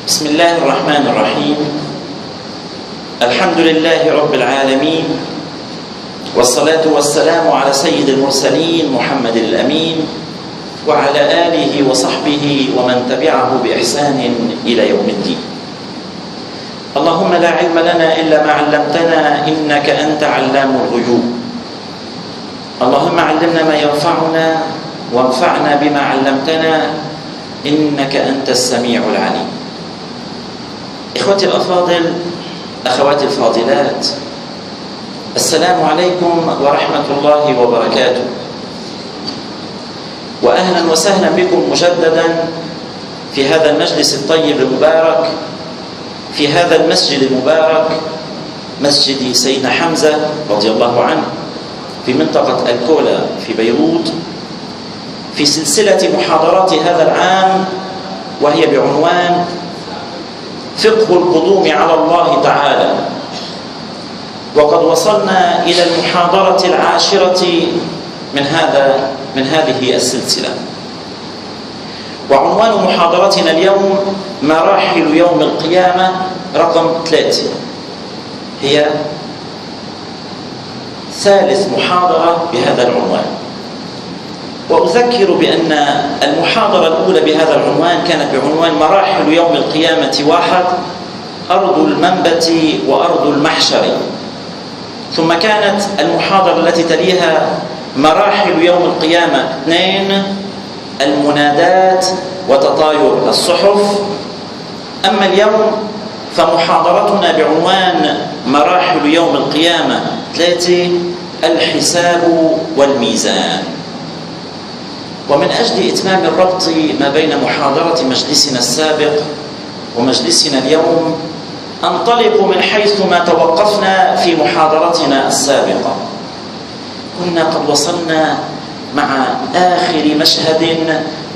بسم الله الرحمن الرحيم. الحمد لله رب العالمين، والصلاة والسلام على سيد المرسلين محمد الأمين وعلى آله وصحبه ومن تبعه بإحسان إلى يوم الدين. اللهم لا علم لنا إلا ما علمتنا إنك أنت علام الغيوب. اللهم علمنا ما ينفعنا وانفعنا بما علمتنا إنك أنت السميع العليم. إخوتي الأفاضل، أخواتي الفاضلات، السلام عليكم ورحمة الله وبركاته، وأهلا وسهلا بكم مجددا في هذا المجلس الطيب المبارك، في هذا المسجد المبارك، مسجد سيدنا حمزة رضي الله عنه في منطقة الكولا في بيروت، في سلسلة محاضرات هذا العام، وهي بعنوان فقه القدوم على الله تعالى. وقد وصلنا إلى المحاضرة العاشرة من هذه السلسلة، وعنوان محاضرتنا اليوم مراحل يوم القيامة رقم 3. هي ثالث محاضرة بهذا العنوان، وأذكر بأن المحاضرة الأولى بهذا العنوان كانت بعنوان مراحل يوم القيامة 1: أرض المنبت وأرض المحشر. ثم كانت المحاضرة التي تليها مراحل يوم القيامة 2: المنادات وتطاير الصحف. أما اليوم فمحاضرتنا بعنوان مراحل يوم القيامة 3: الحساب والميزان. ومن أجل إتمام الربط ما بين محاضرة مجلسنا السابق ومجلسنا اليوم أنطلق من حيث ما توقفنا في محاضرتنا السابقة. كنا قد وصلنا مع آخر مشهد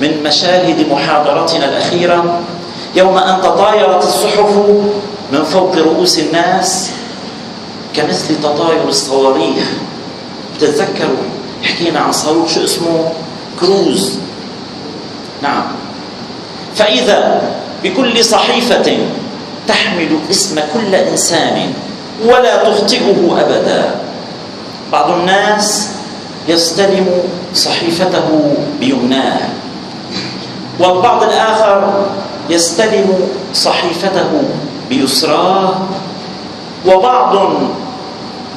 من مشاهد محاضرتنا الأخيرة يوم أن تطايرت الصحف من فوق رؤوس الناس كمثل تطاير الصواريخ. بتتذكروا حكينا عن صاروخ شو اسمه؟ كروز. نعم. فإذا بكل صحيفة تحمل اسم كل إنسان ولا تخطئه أبدا. بعض الناس يستلم صحيفته بيمناه، والبعض الآخر يستلم صحيفته بيسراه، وبعض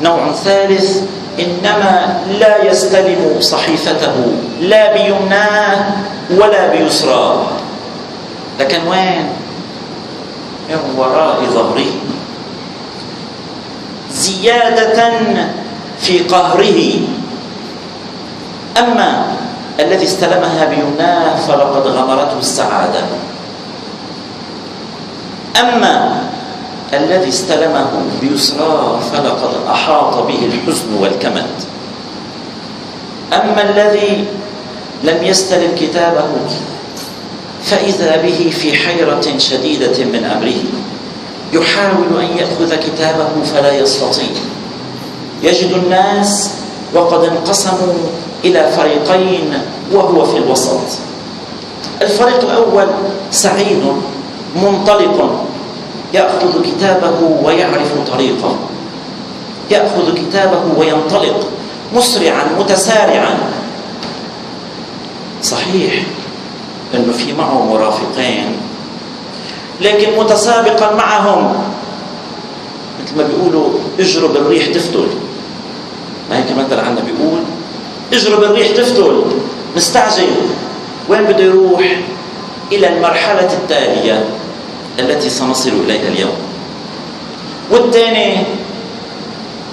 نوع ثالث إنما لا يستلم صحيفته لا بيمناه ولا بيسراه، لكن وين؟ من وراء ظهره، زيادة في قهره. أما الذي استلمها بيمناه فلقد غمرته السعادة، أما الذي استلمه بيسراه فلقد أحاط به الحزن والكمد. أما الذي لم يستلم كتابه فإذا به في حيرة شديدة من أمره، يحاول أن يأخذ كتابه فلا يستطيع. يجد الناس وقد انقسموا إلى فريقين وهو في الوسط. الفريق الأول سعيد منطلق، يأخذ كتابه ويعرف طريقه، يأخذ كتابه وينطلق مسرعا متسارعا. صحيح أنه في معه مرافقين، لكن متسابقا معهم، مثل ما بيقولوا اجرب الريح تفتل. ما هيك مثل عنا بيقول اجرب الريح تفتل. مستعجل. وين بده يروح؟ إلى المرحلة التالية التي سنصل إليها اليوم. والثاني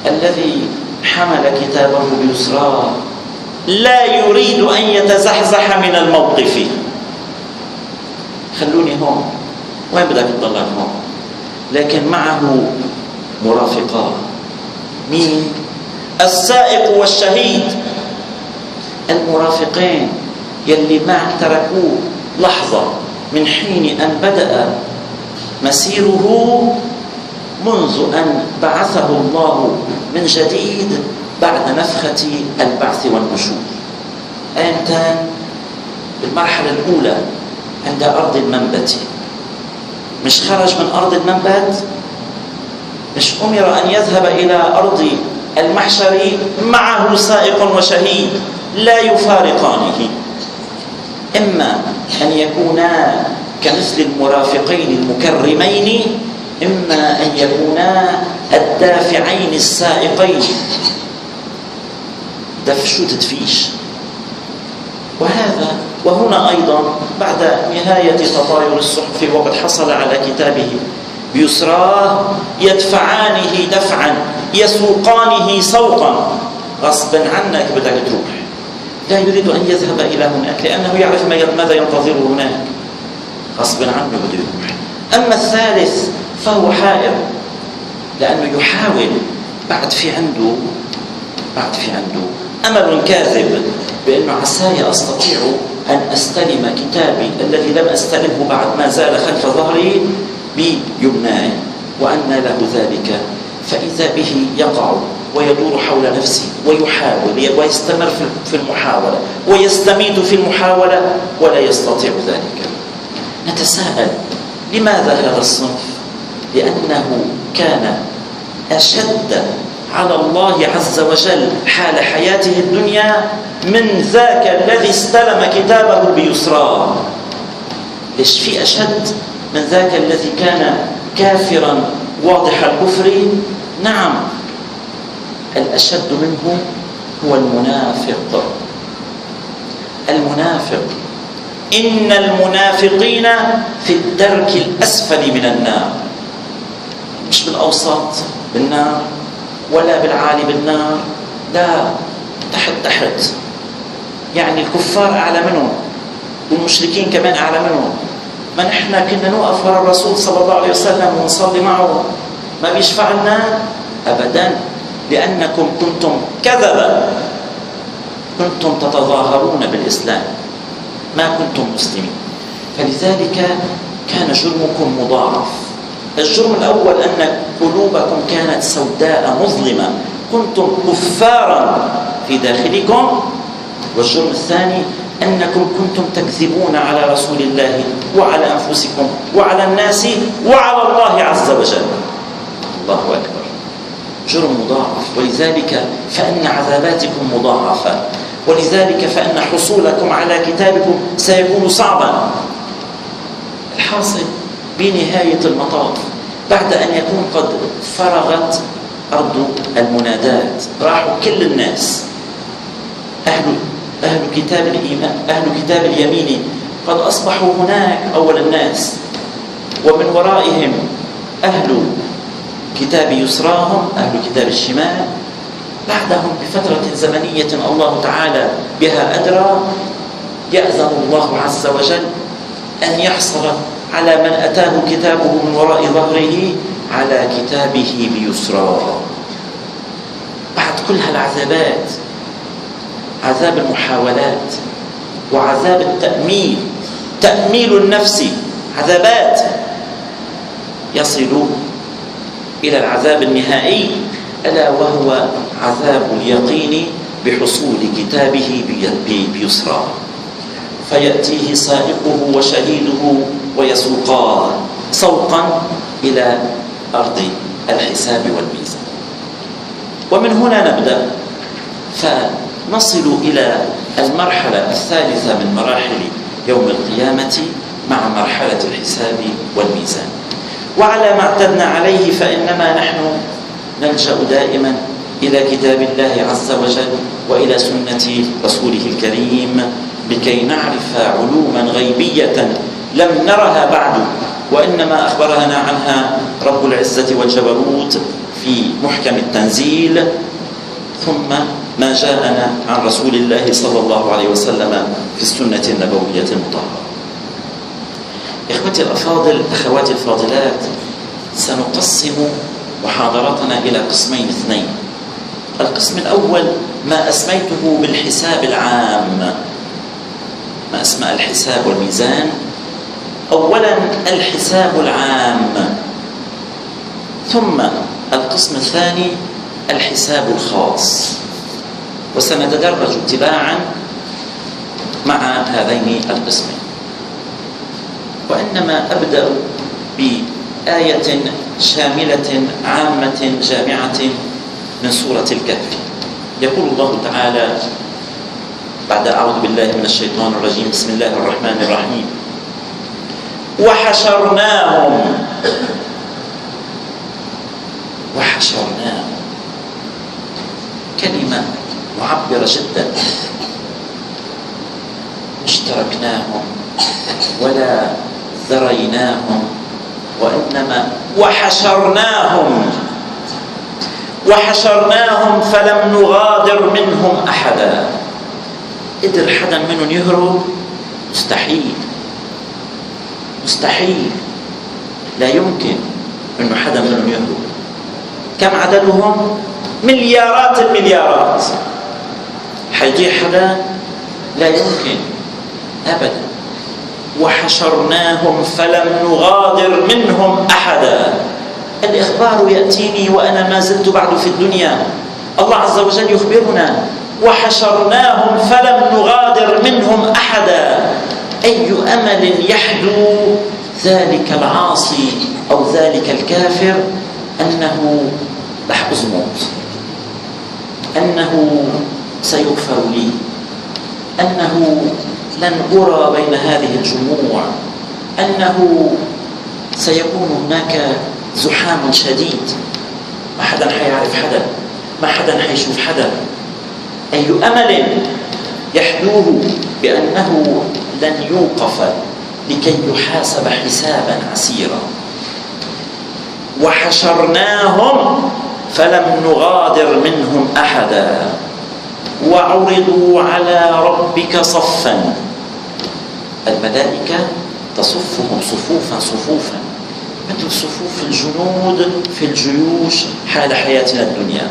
الذي حمل كتابه بيسراه لا يريد أن يتزحزح من الموقف. خلوني هون، وين بدك تضل هون؟ لكن معه مرافقان. مين؟ السائق والشهيد. المرافقين يلي ما تركوه لحظة من حين أن بدأ مسيره منذ أن بعثه الله من جديد بعد نفخة البعث والنشور. أين كان؟ بالمرحلة الأولى عند أرض المنبت. مش خرج من أرض المنبت؟ مش أمر أن يذهب إلى أرض المحشر معه سائق وشهيد لا يفارقانه؟ إما أن يكونا كمثل المرافقين المكرمين، إما أن يكونا الدافعين السائقين. دفشو تدفيش. وهنا أيضا بعد نهاية تطاير الصحف وقد حصل على كتابه بيسراه، يدفعانه دفعا يسوقانه سوقا. غصبا عنك بدك تروح، لا يريد أن يذهب إلى هناك لأنه يعرف ماذا ينتظره هناك. غصبا عنه بده يروح. أما الثالث فهو حائر، لأنه يحاول بعد في عنده أمل كاذب بأنه عساي أستطيع أن أستلم كتابي الذي لم أستلمه بعد ما زال خلف ظهري بيمناه، وأن له ذلك. فإذا به يقع ويدور حول نفسه ويحاول ويستمر في المحاولة ويستميت في المحاولة ولا يستطيع ذلك. نتساءل لماذا هذا الصنف؟ لأنه كان أشد على الله عز وجل حال حياته الدنيا من ذاك الذي استلم كتابه بيسراه. ليش في أشد من ذاك الذي كان كافرا واضح الكفر؟ نعم، الأشد منه هو المنافق. إن المنافقين في الدرك الأسفل من النار، مش بالأوسط بالنار ولا بالعالي بالنار، لا، تحت. يعني الكفار أعلى منهم والمشركين كمان أعلى منهم. ما نحن كنا نوقف وراء الرسول صلى الله عليه وسلم ونصلي معه، ما بيشفع لنا أبدا، لأنكم كنتم كذبا، كنتم تتظاهرون بالإسلام، ما كنتم مسلمين. فلذلك كان جرمكم مضاعف. الجرم الأول أن قلوبكم كانت سوداء مظلمة، كنتم كفارا في داخلكم. والجرم الثاني أنكم كنتم تكذبون على رسول الله وعلى أنفسكم وعلى الناس وعلى الله عز وجل. الله أكبر، جرم مضاعف. ولذلك فإن عذاباتكم مضاعفة، ولذلك فإن حصولكم على كتابكم سيكون صعبا. الحاصل بنهاية المطاف، بعد أن يكون قد فرغت أرض المنادات، راحوا كل الناس، أهل كتاب الإيمان، أهل كتاب اليمين قد أصبحوا هناك أول الناس، ومن ورائهم أهل كتاب يسراهم، أهل كتاب الشمال. بعدهم بفترة زمنية الله تعالى بها أدرى، يأذن الله عز وجل أن يحصل على من أتاه كتابه من وراء ظهره على كتابه بيسراه. بعد كل هالعذابات، عذاب المحاولات وعذاب التأميل، تأميل النفس، عذابات، يصل إلى العذاب النهائي، ألا وهو عذاب اليقين بحصول كتابه بيسراه. فيأتيه سائقه وشهيده ويسوقاه سوقا إلى أرض الحساب والميزان. ومن هنا نبدأ فنصل إلى المرحلة الثالثة من مراحل يوم القيامة مع مرحلة الحساب والميزان. وعلى ما اعتدنا عليه فإنما نحن نلجأ دائما إلى كتاب الله عز وجل وإلى سنة رسوله الكريم لكي نعرف علوما غيبية لم نرها بعد، وإنما أخبرنا عنها رب العزة والجبروت في محكم التنزيل، ثم ما جاءنا عن رسول الله صلى الله عليه وسلم في السنة النبوية المطهرة. إخوتي الأفاضل، أخواتي الفاضلات، سنقسم محاضرتنا إلى قسمين اثنين. القسم الأول ما أسميته بالحساب العام، ما أسمى الحساب والميزان. أولا الحساب العام، ثم القسم الثاني الحساب الخاص، وسنتدرج اتباعا مع هذين القسمين. وإنما أبدأ بآية شاملة عامة جامعة من سورة الكهف. يقول الله تعالى بعد أعوذ بالله من الشيطان الرجيم: بسم الله الرحمن الرحيم: وحشرناهم كلمة معبرة جدا، مش تركناهم ولا ذريناهم، وإنما وحشرناهم فلم نغادر منهم أحدا. قدر حدا منهم يهرب؟ مستحيل، لا يمكن أنه حدا منهم يهرب. كم عددهم؟ مليارات المليارات. حيضيع حدا؟ لا يمكن أبدا. وحشرناهم فلم نغادر منهم أحدا. الإخبار يأتيني وأنا ما زلت بعد في الدنيا. الله عز وجل يخبرنا: وحشرناهم فلم نغادر منهم أحدا. أي أمل يحدو ذلك العاصي أو ذلك الكافر أنه رح أزمت، أنه سيغفر لي، أنه لن أرى بين هذه الجموع، أنه سيكون هناك زحام شديد، ما حدا حيعرف حدا، ما حدا حيشوف حدا. أي أمل يحدوه بأنه لن يوقف لكي يحاسب حسابا عسيرا. وحشرناهم فلم نغادر منهم أحدا وعرضوا على ربك صفا. الملائكة تصفهم صفوفا مثل صفوف الجنود في الجيوش حال حياتنا الدنيا.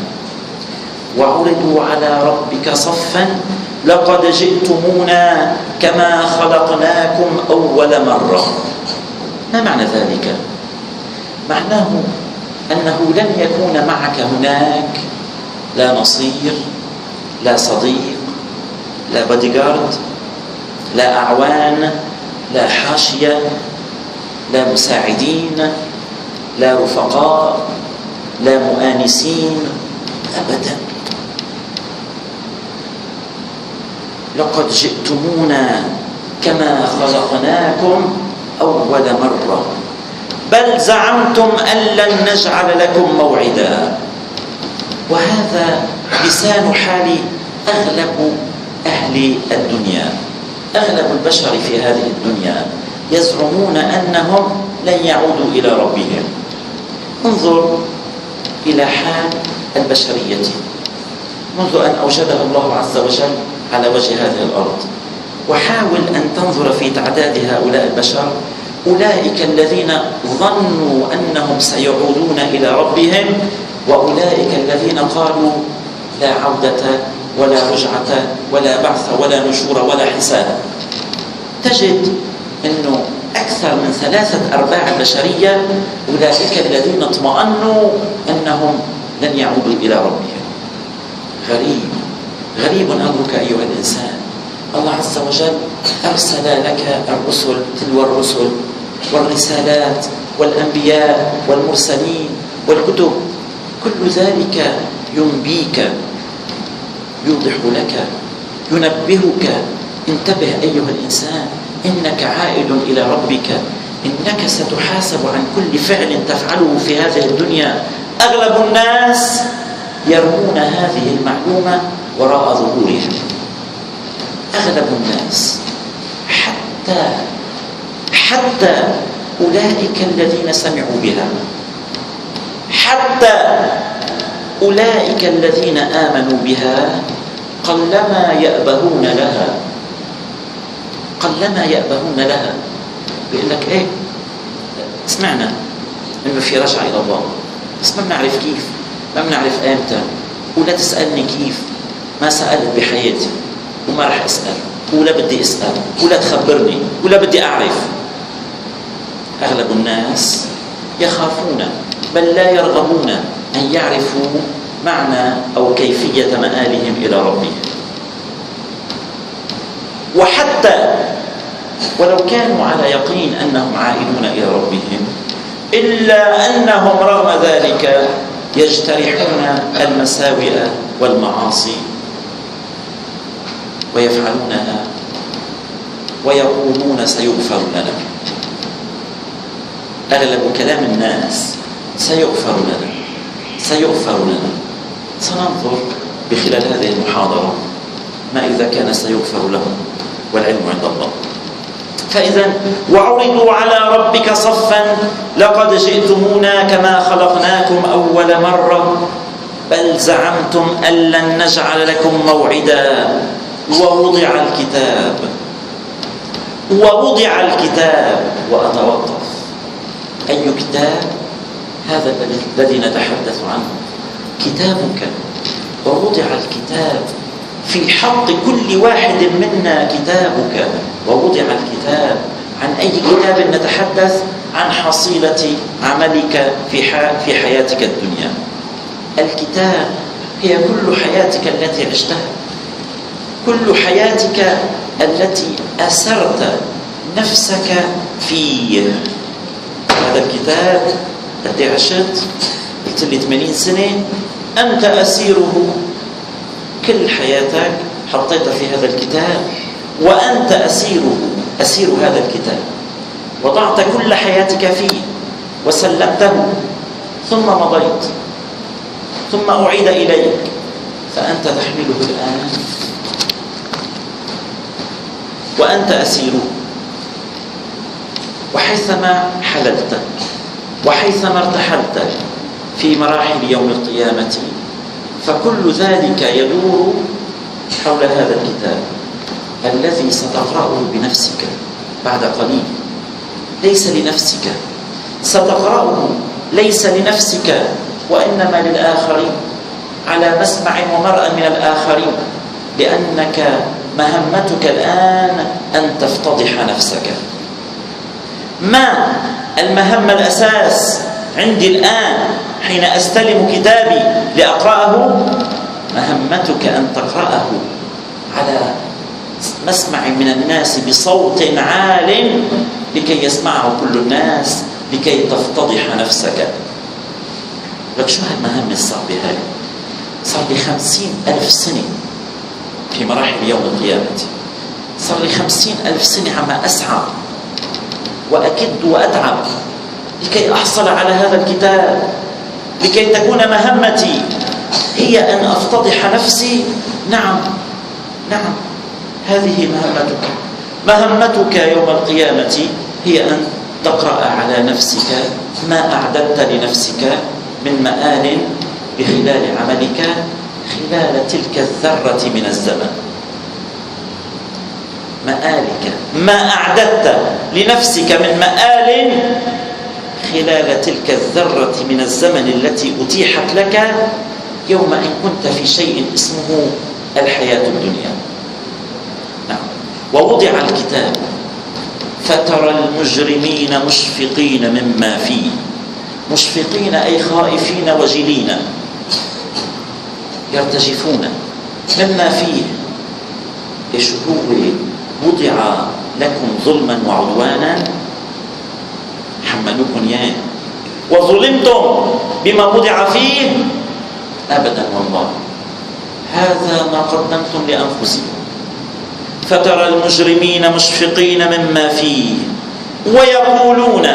وعرضوا على ربك صفا لقد جئتمونا كما خلقناكم أول مرة. ما معنى ذلك؟ معناه أنه لن يكون معك هناك لا نصير، لا صديق، لا بوديغارد، لا أعوان، لا حاشية، لا مساعدين، لا رفقاء، لا مؤانسين، أبدا. لقد جئتمونا كما خلقناكم أول مرة بل زعمتم أن لن نجعل لكم موعدا. وهذا لسان حال أغلب أهل الدنيا، أغلب البشر في هذه الدنيا يزعمون أنهم لن يعودوا إلى ربهم. انظر إلى حال البشرية منذ أن أوجدها الله عز وجل على وجه هذه الأرض، وحاول أن تنظر في تعداد هؤلاء البشر. أولئك الذين ظنوا أنهم سيعودون إلى ربهم، وأولئك الذين قالوا لا عودة ولا رجعة ولا بعث ولا نشور ولا حساب. تجد أنه أكثر من 3/4 البشرية أولئك الذين اطمأنوا أنهم لن يعودوا إلى ربهم. غريب أمرك أيها الإنسان. الله عز وجل أرسل لك الرسل تلو الرسل والرسالات والأنبياء والمرسلين والكتب، كل ذلك ينبيك، يوضح لك، ينبهك: انتبه أيها الإنسان، إنك عائد إلى ربك، إنك ستحاسب عن كل فعل تفعله في هذه الدنيا. أغلب الناس يرمون هذه المعلومة وراء ظهورهم، أغلب الناس، حتى أولئك الذين سمعوا بها، حتى أولئك الذين آمنوا بها قلما يأبهون لها. بيقول لك إيه، سمعنا إنه في رجعة إلى الله، بس ما بنعرف كيف، ما بنعرف إمتى، ولا تسألني كيف، ما سألت بحياتي وما رح أسأل، ولا بدي أسأل، ولا تخبرني، ولا بدي أعرف. أغلب الناس يخافون بل لا يرغبون أن يعرفوا معنى أو كيفية مآلهم إلى ربهم. وحتى ولو كانوا على يقين أنهم عائدون إلى ربهم، إلا أنهم رغم ذلك يجترحون المساوئ والمعاصي ويفعلونها ويقولون سيغفر لنا. أغلب كلام الناس سيغفر لنا سيغفر لنا. سننظر بخلال هذه المحاضرة ما إذا كان سيغفر لهم، والعلم عند الله. فإذا وعرضوا على ربك صفا لقد جئتمونا كما خلقناكم أول مرة بل زعمتم أن لن نجعل لكم موعدا ووضع الكتاب وأتوقف. أي كتاب؟ هذا الذي نتحدث عنه، كتابك. ووضع الكتاب، في حق كل واحد منا كتابك. ووضع الكتاب، عن أي كتاب نتحدث؟ عن حصيلة عملك في حياتك الدنيا. الكتاب هي كل حياتك التي عشتها، كل حياتك التي أسرت نفسك فيه. هذا الكتاب الذي عشت، قلت لي 80 سنة، أنت أسيره. كل حياتك حطيتها في هذا الكتاب، وأنت أسير هذا الكتاب. وضعت كل حياتك فيه وسلمته، ثم مضيت، ثم أعيد إليك، فأنت تحمله الآن وأنت أسيره. وحيثما حللت وحيثما ارتحلت في مراحل يوم القيامة، فكل ذلك يدور حول هذا الكتاب الذي ستقرأه بنفسك بعد قليل. ليس لنفسك، ستقرأه ليس لنفسك وإنما للآخرين، على مسمع ومرأى من الآخرين، لأنك مهمتك الآن أن تفتضح نفسك. ما المهمة الأساس عندي الآن حين أستلم كتابي لأقرأه؟ مهمتك أن تقرأه على مسمع من الناس بصوت عال لكي يسمعه كل الناس، لكي تفتضح نفسك. لك شو هالمهمة الصعبة هاي؟ صار لي 50,000 سنة في مراحل يوم القيامة، صار لي 50,000 سنة عما أسعى وأكد وأتعب لكي أحصل على هذا الكتاب، لكي تكون مهمتي هي أن أفتضح نفسي. نعم، هذه مهمتك يوم القيامة، هي أن تقرأ على نفسك ما أعددت لنفسك من مآل بخلال عملك خلال تلك الذرة من الزمن. مآلك، ما أعددت لنفسك من مآل خلال تلك الذرة من الزمن التي أتيحت لك يوم أن كنت في شيء اسمه الحياة الدنيا. نعم. ووضع الكتاب فترى المجرمين مشفقين مما فيه. مشفقين أي خائفين وجلين، يرتجفون مما فيه. إيش هو؟ وضع لكم ظلما وعدوانا، حملوكم إياه، وظلمتم بما وضع فيه. أبدا والله، هذا ما قدمتم لأنفسكم. فترى المجرمين مشفقين مما فيه ويقولون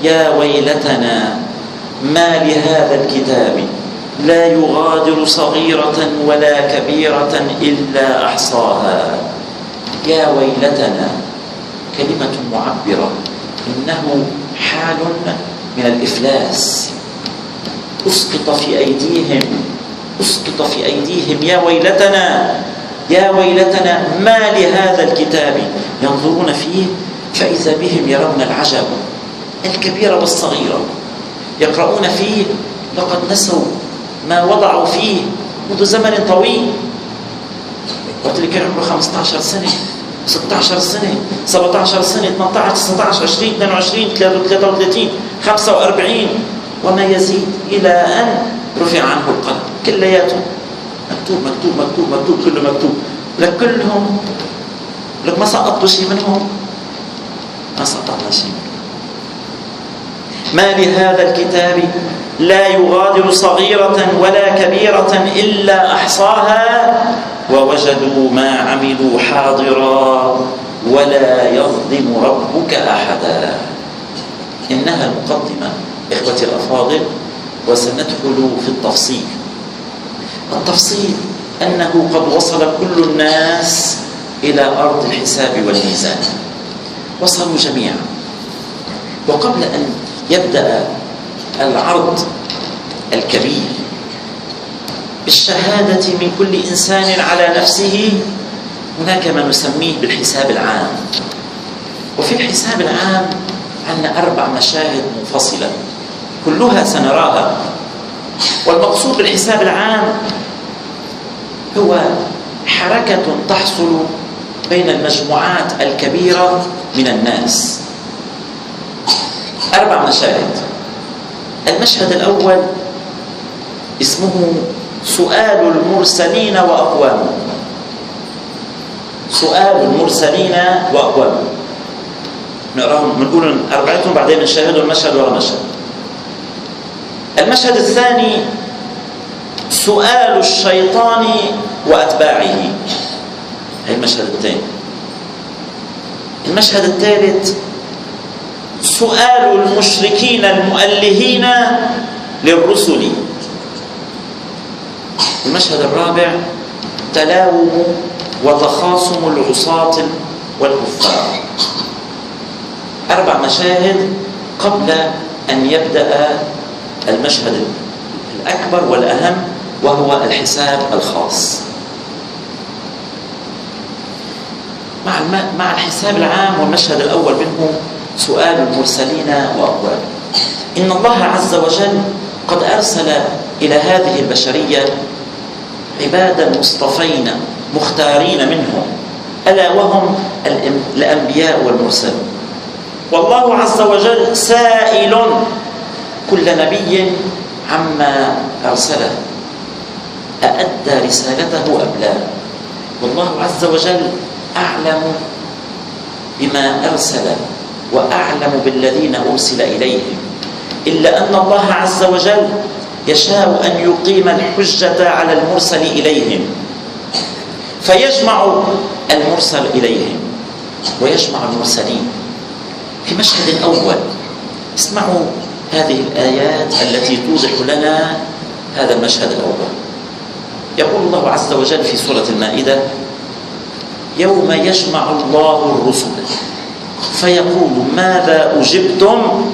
يا ويلتنا ما لهذا الكتاب لا يغادر صغيرة ولا كبيرة إلا أحصاها. يا ويلتنا كلمة معبرة، إنه حال من الإفلاس. أسقط في أيديهم يا ويلتنا، يا ويلتنا ما لهذا الكتاب. ينظرون فيه فإذا بهم يرون العجب الكبير والصغير. يقرؤون فيه لقد نسوا ما وضعوا فيه منذ زمن طويل. قلت لك عمره 15 سنة، 16 سنة، 17 سنة، 18، 19، 20، 22، 33، 45 وما يزيد، إلى أن رفع عنه القلم. كلياته مكتوب مكتوب مكتوب مكتوب، كله مكتوب لك. كلهم لك ما سقطوا شيء منهم، ما سقطنا شيء منهم. ما لهذا الكتاب لا يغادر صغيرة ولا كبيرة إلا أحصاها ووجدوا ما عملوا حاضرا ولا يظلم ربك أحدا. إنها المقدمة إخوتي الأفاضل، وسندخل في التفصيل. التفصيل أنه قد وصل كل الناس إلى أرض الحساب والميزان، وصلوا جميعا. وقبل أن يبدأ العرض الكبير بالشهادة من كل إنسان على نفسه، هناك ما نسميه بالحساب العام. وفي الحساب العام عندنا 4 مشاهد منفصلة كلها سنراها. والمقصود بالحساب العام هو حركة تحصل بين المجموعات الكبيرة من الناس. 4 مشاهد. المشهد الأول اسمه سؤال المرسلين وأقوامهم. سؤال المرسلين وأقوامهم. نقراهم، بنقول 4 بعدين نشاهدوا المشهد ورا مشهد. المشهد الثاني سؤال الشيطان وأتباعه. هي المشهد الثاني. المشهد الثالث سؤال المشركين المؤلهين للرسل. المشهد الرابع تلاوم وتخاصم العصاة والكفار. 4 مشاهد قبل أن يبدأ المشهد الأكبر والأهم، وهو الحساب الخاص. مع الحساب العام والمشهد الأول منه سؤال المرسلين وأقوال. إن الله عز وجل قد أرسل إلى هذه البشرية عبادا مصطفين مختارين منهم، ألا وهم الأنبياء والمرسلون. والله عز وجل سائل كل نبي عما أرسله، أأدى رسالته أم لا؟ والله عز وجل أعلم بما أرسل وأعلم بالذين أرسل إليهم، إلا أن الله عز وجل يشاء أن يقيم الحجة على المرسل إليهم، فيجمع المرسل إليهم ويجمع المرسلين. في مشهد أول اسمعوا هذه الآيات التي توضح لنا هذا المشهد الأول. يقول الله عز وجل في سورة المائدة: يوم يجمع الله الرسل فيقول ماذا أجبتم؟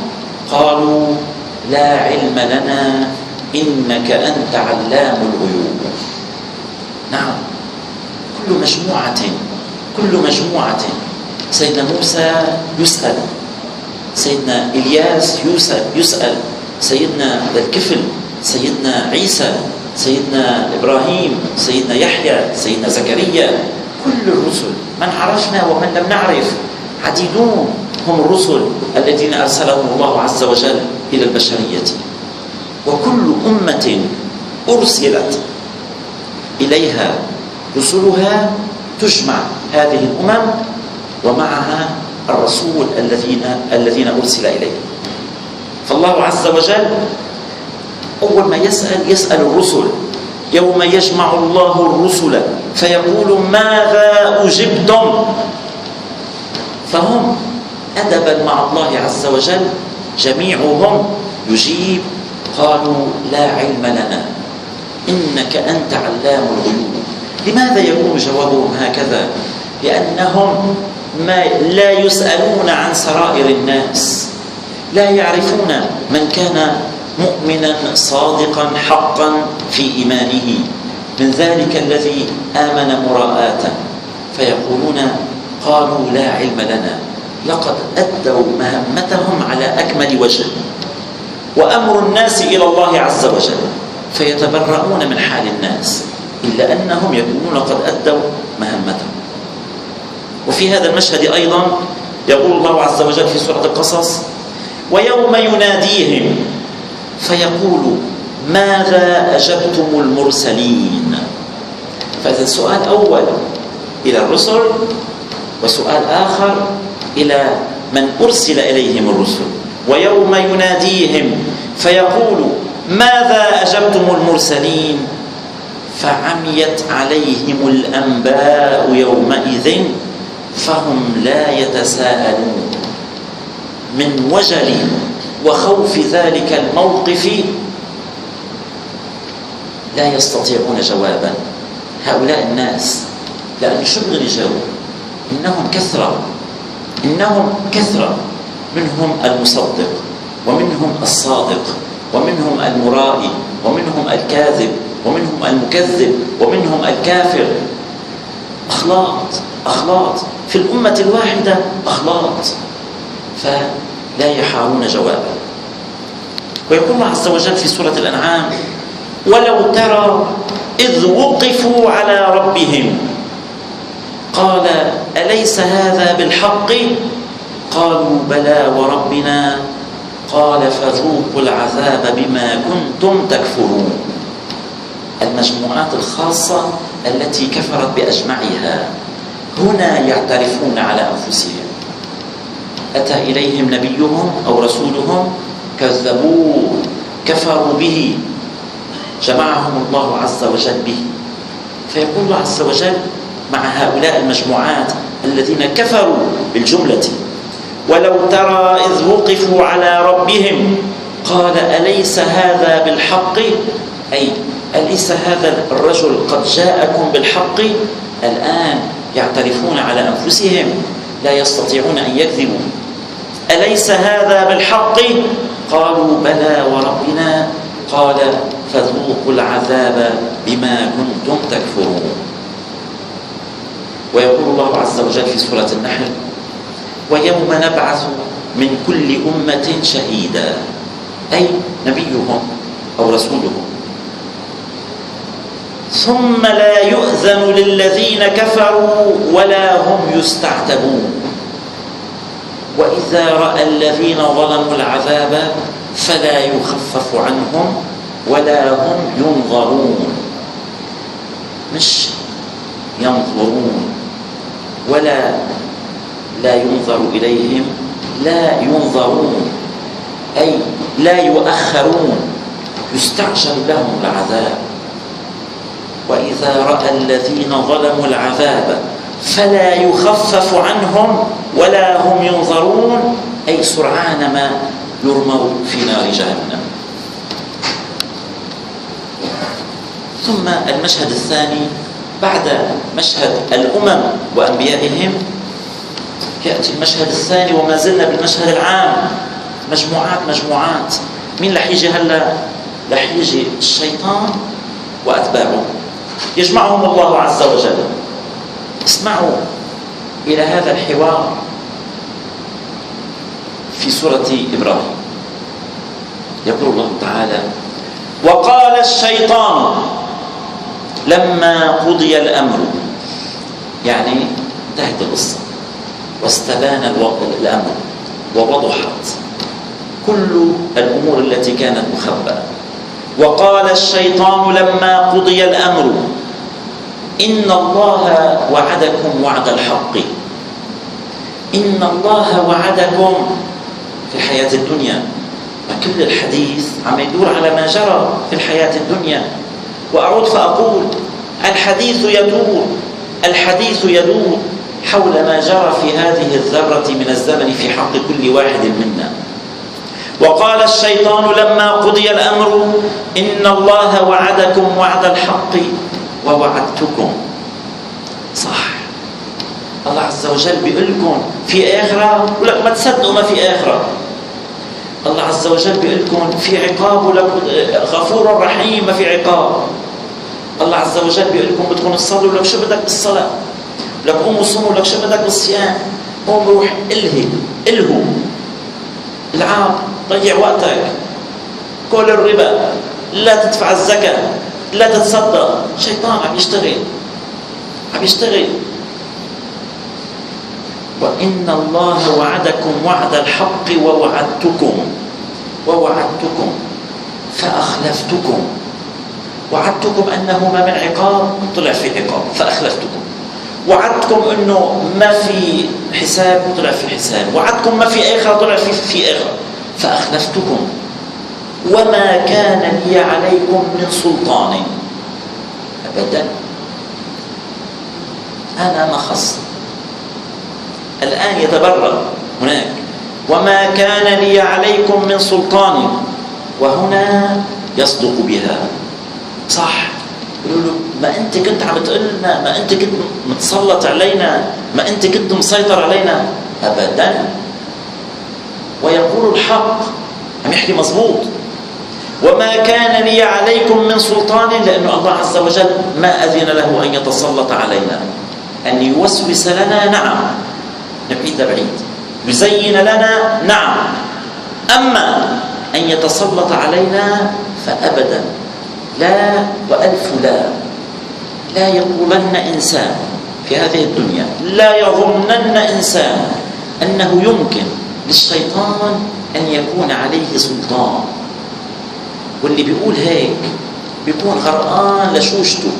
قالوا لا علم لنا إنك أنت علام الغيوب. نعم، كل مجموعة سيدنا موسى يسأل، سيدنا إلياس يسأل، سيدنا ذا الكفل، سيدنا عيسى، سيدنا إبراهيم، سيدنا يحيى، سيدنا زكريا، كل الرسل من عرفنا ومن لم نعرف، عديدون هم الرسل الذين أرسلهم الله عز وجل إلى البشرية. وكل أمة أرسلت إليها رسلها تجمع هذه الأمم ومعها الرسول الذين أرسل إليه. فالله عز وجل أول ما يسأل الرسل: يوم يجمع الله الرسل فيقول ماذا أجبتم؟ فهم أدبا مع الله عز وجل جميعهم يجيب: قالوا لا علم لنا إنك أنت علام الغيوب. لماذا يكون جوابهم هكذا؟ لأنهم لا يسألون عن سرائر الناس، لا يعرفون من كان مؤمنا صادقا حقا في إيمانه، من ذلك الذي آمن مراءة، فيقولون قالوا لا علم لنا، لقد أدوا مهمتهم على أكمل وجه. وأمر الناس إلى الله عز وجل فيتبرؤون من حال الناس، إلا أنهم يكونون قد أدوا مهمتهم. وفي هذا المشهد أيضا يقول الله عز وجل في سورة القصص: ويوم يناديهم فيقول ماذا أجبتم المرسلين؟ فهذا سؤال أول إلى الرسل، وسؤال آخر إلى من أرسل إليهم الرسل. ويوم يناديهم فيقول ماذا أجبتم المرسلين فعميت عليهم الأنباء يومئذ فهم لا يتساءلون. من وجل وخوف ذلك الموقف لا يستطيعون جوابا هؤلاء الناس، لأن شو بغير يجاوب؟ إنهم كثرة، منهم المصدق ومنهم الصادق ومنهم المرائي ومنهم الكاذب ومنهم المكذب ومنهم الكافر. أخلاط في الأمة الواحدة، أخلاط، فلا يحارون جوابا. ويقول الله عز وجل في سورة الأنعام ولو ترى إذ وقفوا على ربهم قال أليس هذا بالحق قالوا بلى وربنا قال فذوقوا العذاب بما كنتم تكفرون. المجموعات الخاصة التي كفرت بأجمعها هنا يعترفون على أنفسهم. أتى إليهم نبيهم أو رسولهم كذبوه كفروا به جمعهم الله عز وجل به. فيقول الله عز وجل مع هؤلاء المجموعات الذين كفروا بالجملة ولو ترى إذ وقفوا على ربهم قال أليس هذا بالحق، أي أليس هذا الرجل قد جاءكم بالحق؟ الآن يعترفون على أنفسهم لا يستطيعون أن يكذبوا. أليس هذا بالحق قالوا بلى وربنا قال فذوقوا العذاب بما كنتم تكفرون. ويقول الله عز وجل في سورة النحل ويوم نبعث من كل أمة شهيدا، أي نبيهم أو رسولهم، ثم لا يؤذن للذين كفروا ولا هم يستعتبون. وإذا رأى الذين ظلموا العذاب فلا يخفف عنهم ولا هم ينظرون. مش ينظرون ولا لا ينظر إليهم، لا ينظرون أي لا يؤخرون، يستعجل لهم العذاب. وإذا رأى الذين ظلموا العذاب فلا يخفف عنهم ولا هم ينظرون، أي سرعان ما يرموا في نار جهنم. ثم المشهد الثاني بعد مشهد الأمم وأنبيائهم يأتي المشهد الثاني، وما زلنا بالمشهد العام، مجموعات. مين رح يجي هلا؟ رح يجي الشيطان وأتباعه، يجمعهم الله عز وجل. اسمعوا إلى هذا الحوار في سورة إبراهيم. يقول الله تعالى وقال الشيطان لما قضي الأمر، يعني انتهت القصة واستبان الأمر ووضحت كل الأمور التي كانت مخبأة. وقال الشيطان لما قضي الأمر إن الله وعدكم وعد الحق. إن الله وعدكم في الحياة الدنيا، كل الحديث عم يدور على ما جرى في الحياة الدنيا. وأعود فأقول الحديث يدور حول ما جرى في هذه الذرة من الزمن في حق كل واحد منا. وقال الشيطان لما قضي الأمر إن الله وعدكم وعد الحق ووعدتكم. صح، الله عز وجل بيقول لكم في آخرة، ولك ما تصدقوا ما في آخرة. الله عز وجل بيقول لكم في عقاب، ولك غفور رحيم ما في عقاب. الله عز وجل بيقول لكم بدكم تصلوا، لك شو بدك بالصلاة، لك قوموا صوموا، لك شو بدك بالصيام، قوم روح الهو العاب، ضيع وقتك، كل الربا، لا تدفع الزكاة، لا تتصدق. شيطان عم يشتغل. وإن الله وعدكم وعد الحق ووعدتكم فأخلفتكم. وعدتكم أنه ما من عقاب، طلع في عقاب فأخلفتكم. وعدتكم أنه ما في حساب، طلع في حساب. وعدتكم ما في آخرة، طلع في آخرة. فأخلفتكم وما كان لي عليكم من سلطان. أبدا، أنا ما خص. الآن يتبرأ هناك وما كان لي عليكم من سلطان، وهنا يصدق بها. صح، يقول له ما أنت كنت عم تقول لنا، ما أنت كنت متسلط علينا، ما أنت كنت مسيطر علينا. أبدا، ويقول الحق، عم يحكي مظبوط. وما كان لي عليكم من سلطان، لأن الله عز وجل ما أذن له أن يتسلط علينا، أن يوسوس لنا، نعم، نبعيد بعيد، يزين لنا، نعم، أما أن يتسلط علينا فأبدا، لا وألف لا. لا يقولن إنسان في هذه الدنيا، لا يظنن إنسان أنه يمكن للشيطان أن يكون عليه سلطان. واللي بيقول هيك بيكون غرقان لشوشته.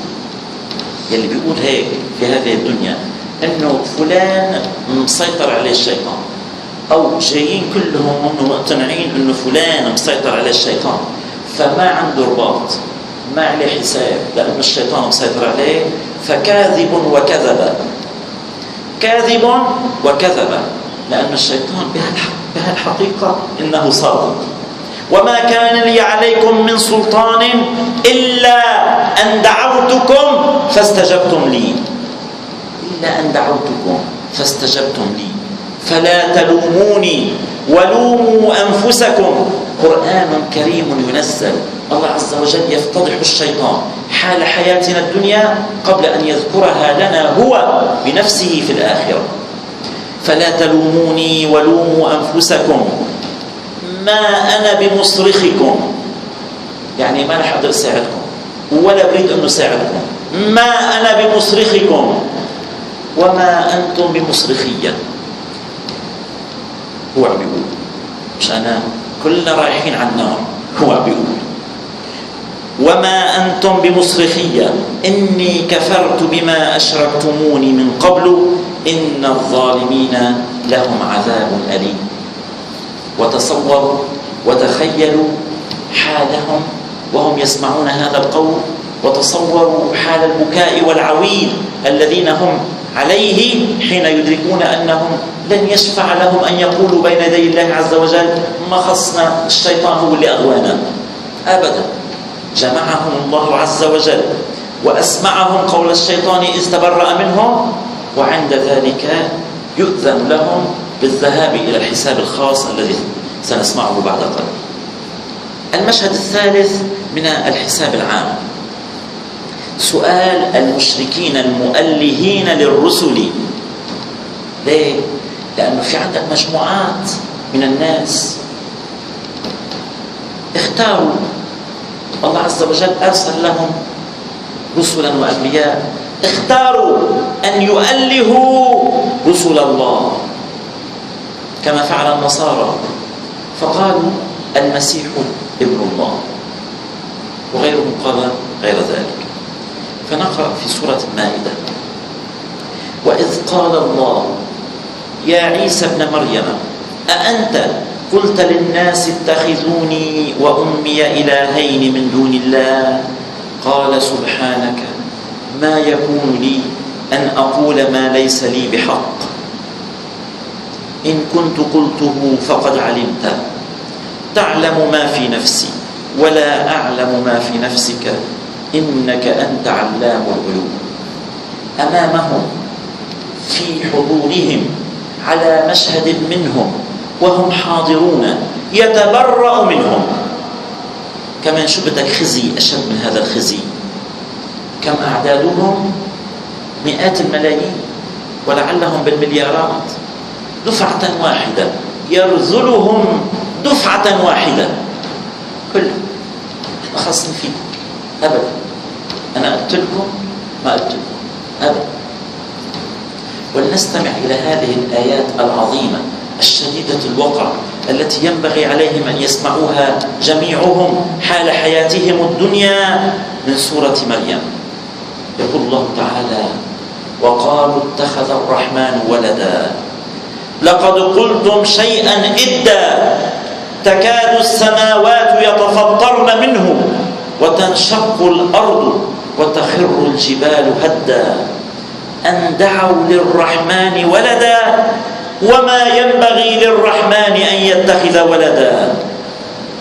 يلي بيقول هيك في هذه الدنيا انه فلان مسيطر عليه الشيطان، او جايين كلهم مقتنعين انه فلان مسيطر عليه الشيطان، فما عنده رباط، ما عليه حساب، لأن الشيطان مسيطر عليه، فكاذب وكذب. كاذب وكذب، لأن الشيطان بهالحقيقة إنه صادق. وما كان لي عليكم من سلطان إلا أن دعوتكم فاستجبتم لي. إلا أن دعوتكم فاستجبتم لي، فلا تلوموني ولوموا أنفسكم. قرآن كريم ينزل، الله عز وجل يفتضح الشيطان حال حياتنا الدنيا قبل أن يذكرها لنا هو بنفسه في الآخرة. فلا تلوموني ولوموا أنفسكم ما أنا بمصرخكم، يعني ما رح أقدر أساعدكم ولا أريد أن أساعدكم. ما أنا بمصرخكم وما أنتم بمصرخية. هو عم بيقول، مش أنا، كلنا رايحين على النار. هو عم بيقول وما أنتم بمصرخية إني كفرت بما أشركتموني من قبل إن الظالمين لهم عذاب أليم. وتصوروا وتخيلوا حالهم وهم يسمعون هذا القول، وتصوروا حال البكاء والعويل الذين هم عليه حين يدركون أنهم لن يشفع لهم أن يقولوا بين يدي الله عز وجل ما خصنا، الشيطان هو اللي أغوانا. أبدا، جمعهم الله عز وجل وأسمعهم قول الشيطان إذ تبرأ منهم، وعند ذلك يؤذن لهم بالذهاب إلى الحساب الخاص الذي سنسمعه بعد قليل. المشهد الثالث من الحساب العام، سؤال المشركين المؤلهين للرسل. ليه؟ لأنه في عندك مجموعات من الناس اختاروا، الله عز وجل أرسل لهم رسلا وأنبياء، اختاروا أن يؤلهوا رسل الله كما فعل النصارى، فقالوا المسيح ابن الله، وغيرهم قال غير ذلك. فنقرأ في سورة المائدة: وإذ قال الله يا عيسى ابن مريم أأنت قلت للناس اتخذوني وأمي إلهين من دون الله قال سبحانك ما يكون لي أن أقول ما ليس لي بحق إن كنت قلته فقد علمت تعلم ما في نفسي ولا أعلم ما في نفسك إنك أنت علام الغيوب. أمامهم في حضورهم على مشهد منهم وهم حاضرون يتبرأ منهم. كمان شو بدك خزي أشد من هذا الخزي؟ كم أعدادهم؟ مئات الملايين ولعلهم بالمليارات، دفعة واحدة يرذلهم دفعة واحدة. كل ما خصني فيكم أبدا، أنا قلت لكم ما قلت لكم أبدا. ولنستمع إلى هذه الآيات العظيمة الشديدة الوقع التي ينبغي عليهم أن يسمعوها جميعهم حال حياتهم الدنيا من سورة مريم. يقول الله تعالى: وقالوا اتخذ الرحمن ولدا لقد قلتم شيئا إدا تكاد السماوات يتفطرن منه وتنشق الأرض وتخر الجبال هدا أن دعوا للرحمن ولدا وما ينبغي للرحمن أن يتخذ ولدا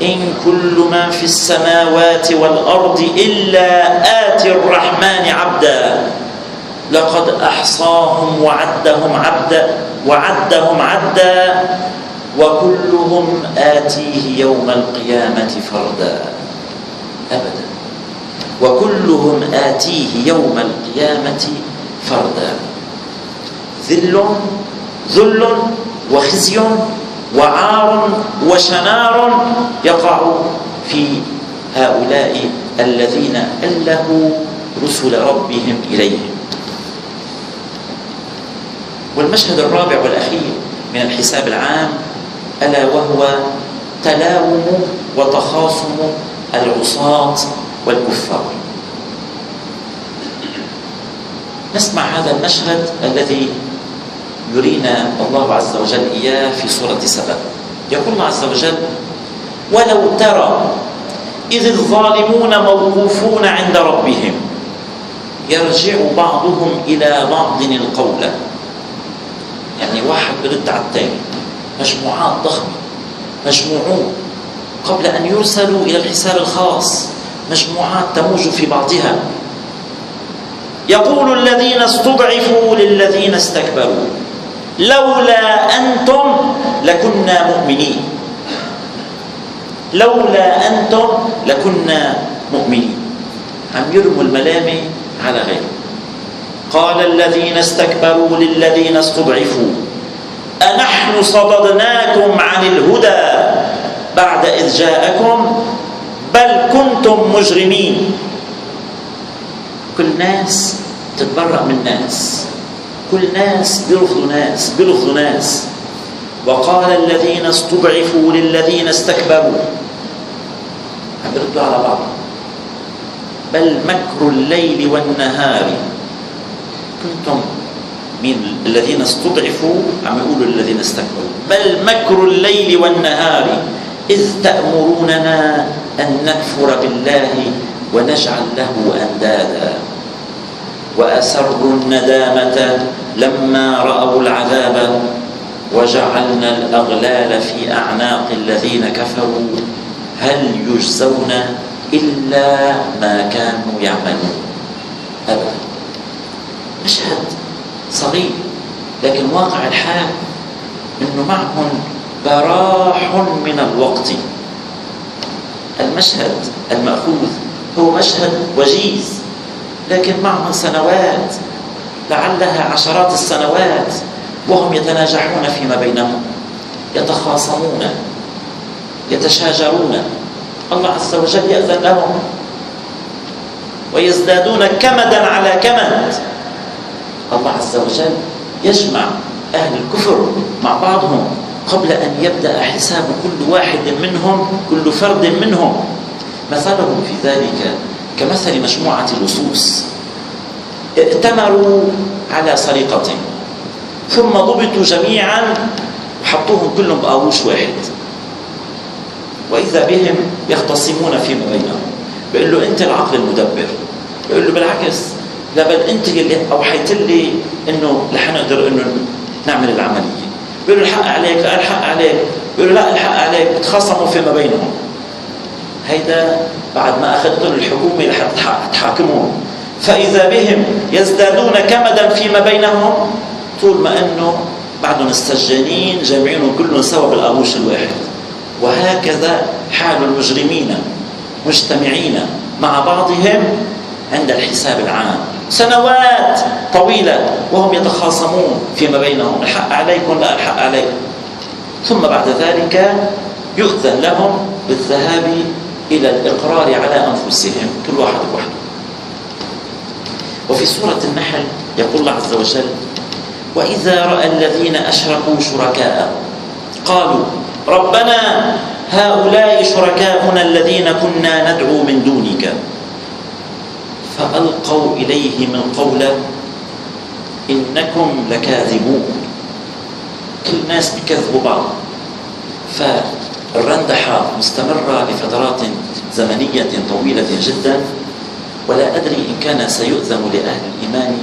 إن كل من في السماوات والأرض إلا آتي الرحمن عبدا لقد أحصاهم وعدهم عدا وكلهم آتيه يوم القيامة فردا أبدا وكلهم آتيه يوم القيامة فردا ذل وخزي وعار وشنار يقع في هؤلاء الذين ألهوا رسل ربهم إليهم. والمشهد الرابع والأخير من الحساب العام ألا وهو تلاوم وتخاصم العصاة والكفار. نسمع هذا المشهد الذي يرينا الله عز وجل إياه في سورة سبأ. يقول الله عز وجل: ولو ترى إذ الظالمون موقوفون عند ربهم يرجع بعضهم إلى بعض القول. يعني واحد برد على الثاني، مجموعات ضخمة مجموعون قبل أن يرسلوا إلى الحساب الخاص، مجموعات تموج في بعضها. يقول الذين استضعفوا للذين استكبروا لولا أنتم لكنا مؤمنين، لولا أنتم لكنا مؤمنين. عم يرموا الملامة على غيره. قال الذين استكبروا للذين استضعفوا أنحن صددناكم عن الهدى بعد إذ جاءكم بل كنتم مجرمين. كل ناس تتبرأ من ناس، كل ناس بيرفضوا ناس. وقال الذين استضعفوا للذين استكبروا، عم يردوا على بعض. بل مكر الليل والنهار كنتم من الذين استضعفوا عم يقولوا للذين استكبروا بل مكر الليل والنهار إذ تأمروننا أن نكفر بالله ونجعل له أندادا وأسروا الندامة لما رأوا العذاب وجعلنا الأغلال في أعناق الذين كفروا هل يجزون إلا ما كانوا يعملون. أبدا. مشهد صغير لكن واقع الحال أنه معهم براح من الوقت. المشهد المأخوذ هو مشهد وجيز لكن معهم سنوات، لعلها عشرات السنوات، وهم يتناجحون فيما بينهم، يتخاصمون، يتشاجرون. الله عز وجل يأذن لهم ويزدادون كمدا على كمد. الله عز وجل يجمع أهل الكفر مع بعضهم قبل أن يبدأ حساب كل واحد منهم، كل فرد منهم. مثلهم في ذلك كمثل مجموعة اللصوص ائتمروا على سرقة ثم ضبطوا جميعا وحطوهم كلهم بآوش واحد، وإذا بهم يختصمون فيما بينهم. بيقول له أنت العقل المدبر، بيقول له بالعكس، لا بل أنت اللي أوحيت لي إنه رح نقدر إنه نعمل العملية. بيقول له الحق عليك، لا الحق عليك، بيقول له لا الحق عليك، بتخاصموا فيما بينهم. هيدا بعد ما أخذتهم الحكومة رح تحاكمهم، فإذا بهم يزدادون كمدا فيما بينهم طول ما أنه بعدهم السجانين جامعينهم كلهم سوا بالآوش الواحد. وهكذا حال المجرمين مجتمعين مع بعضهم عند الحساب العام سنوات طويلة وهم يتخاصمون فيما بينهم، الحق عليكم لا الحق عليكم. ثم بعد ذلك يؤذن لهم بالذهاب إلى الإقرار على أنفسهم كل واحد بوحده. وفي سورة النحل يقول الله عز وجل: وإذا رأى الذين أشركوا شركاءهم قالوا ربنا هؤلاء شركاؤنا الذين كنا ندعو من دونك فألقوا إليهم القول إنكم لكاذبون. كل الناس بيكذبوا بعض، الرندحة مستمرة لفترات زمنية طويلة جدا، ولا أدري إن كان سيؤذن لأهل الإيمان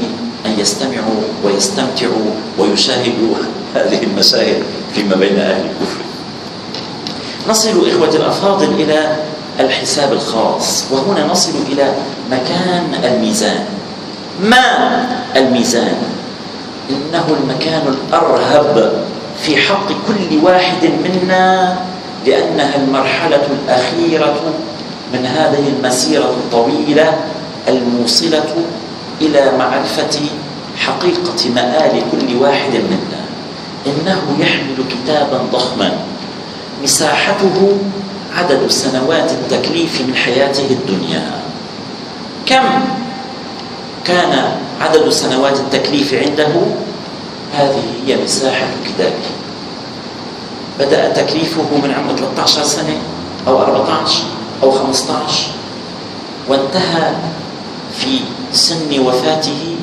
أن يستمعوا ويستمتعوا ويشاهدوا هذه المشاهد فيما بين أهل الكفر. نصل إخوة الأفاضل إلى الحساب الخاص، وهنا نصل إلى مكان الميزان. ما الميزان؟ إنه المكان الأرهب في حق كل واحد منا، لأنها المرحلة الأخيرة من هذه المسيرة الطويلة الموصلة إلى معرفة حقيقة مآل كل واحد منا. إنه يحمل كتابا ضخما مساحته عدد سنوات التكليف من حياته الدنيا. كم كان عدد سنوات التكليف عنده؟ هذه هي مساحة كتابه. بدأ تكليفه من عمر 13 سنة أو 14 أو 15، وانتهى في سن وفاته